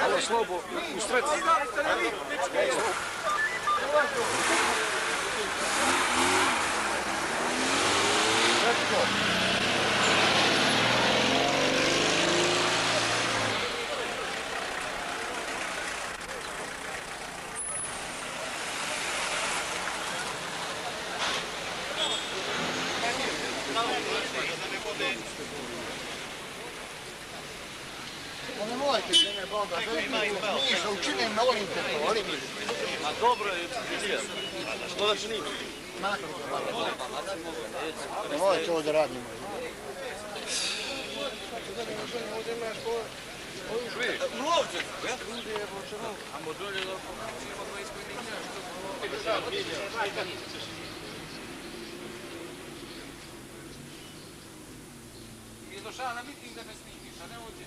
Ovo slobo u sredi. Nemojte se ne Boga, ništa učinim na Olimpiju, A dobro je, što da činim? Nemojte ovo da radimo. Lovce! Je došao na miting da me snimiš, a ne ovdje.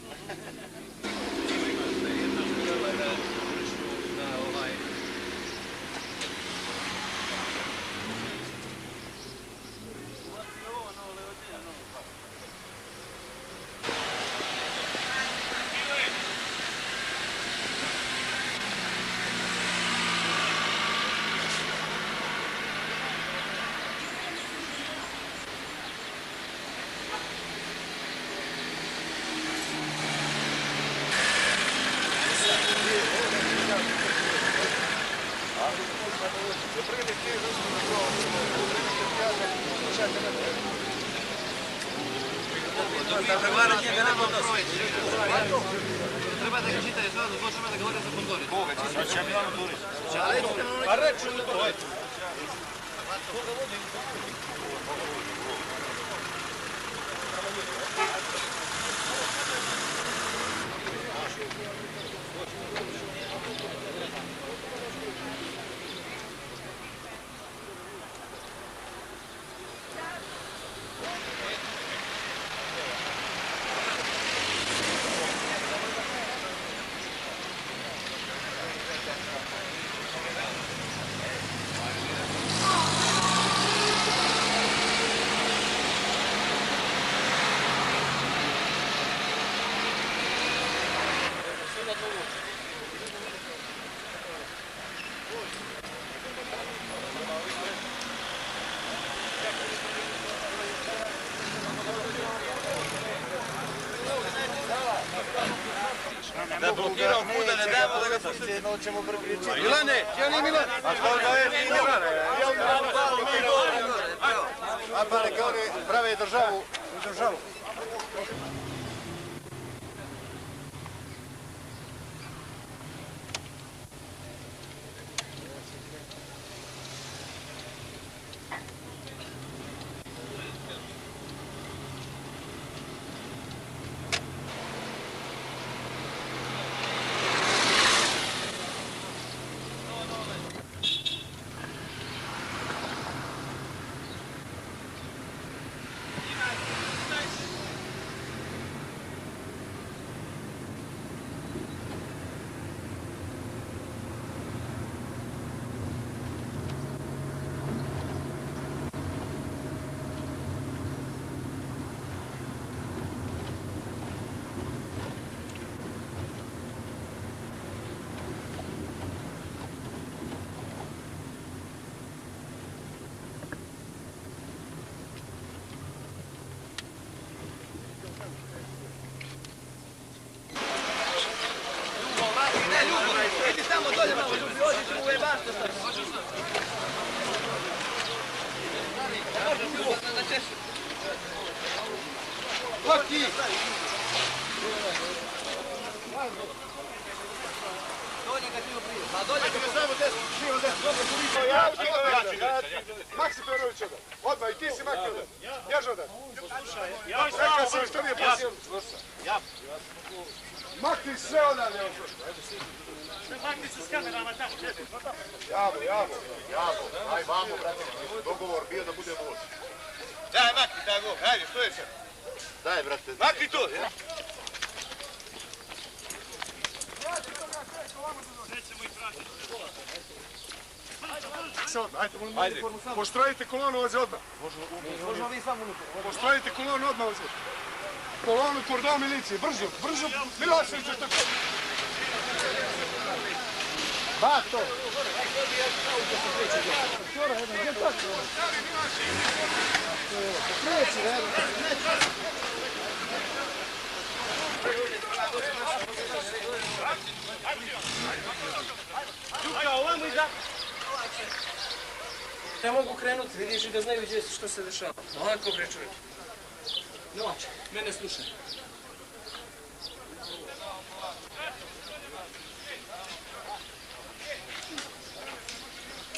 Treba da ga čitaju sve, počnemo da govorim za Podgoricu. Koga će? Sad će ja bilo na turistu. Pa reći mi to. Koga vodi? Da blokirao kuda, ne dajemo da ga pusti. Noćemo prepričati. Milane, Jani Milan. A što da je Milane? A pa neka oni prave državu. Laki! Maksi Perović odaj. Odmah i ti si Maki odaj. Jež odaj. Rekao sam što mi je posljedno. Makni sve odaj. Makni se s kamerama tamo. Javo. Aj vamo, brate. Dogovor bio da bude moć. Daj, makni taj gol. Hajde, što je sad? Daj, brate. Makni to, ja. Nećemo ih vratiti. Ajde, postrojite kolonu ovdje odmah. Možemo vi samo unutra. Postrojite kolonu odmah ovdje. Kolonu, kordon milicije, brzo, brzo, Milošević je tako. Bato! Đuka, ovamo iza. Ne mogu krenuti, vidiš i da znaju gdje što se dešava. Ovako bre čovjek. Noć, mene slušaj.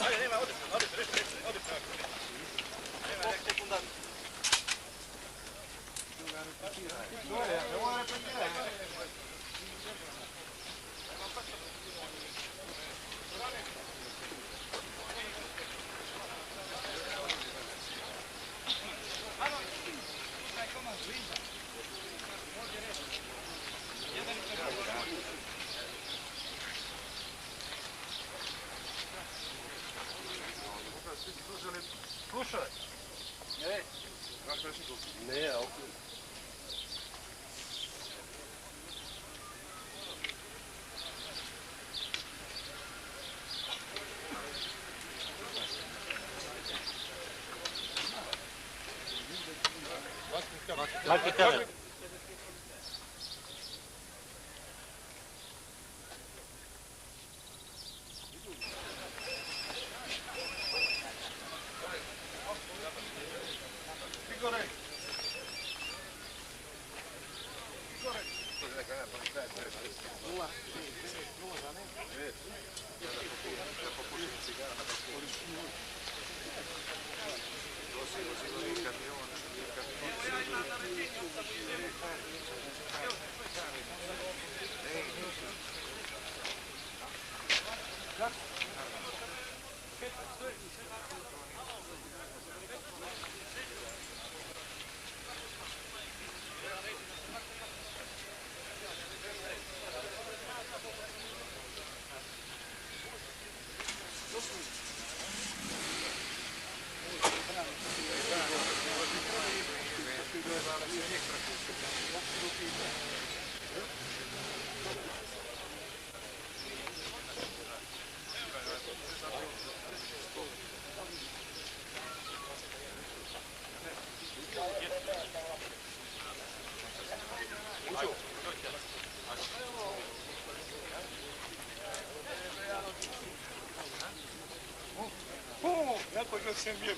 Ajde, nema, odi, odi. Slušaj. Ne, ali... Makni kamer. Ja to ga sem jem.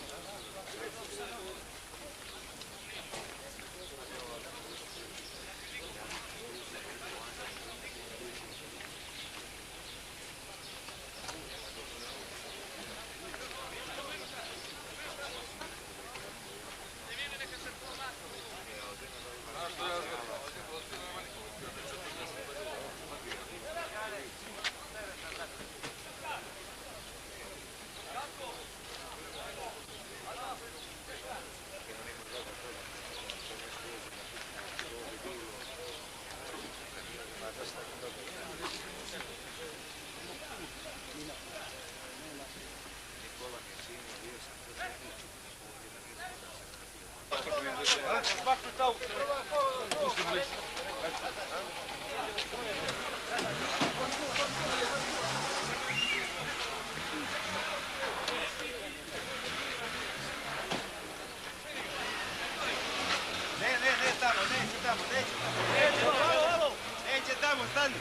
Neće tamo, stani!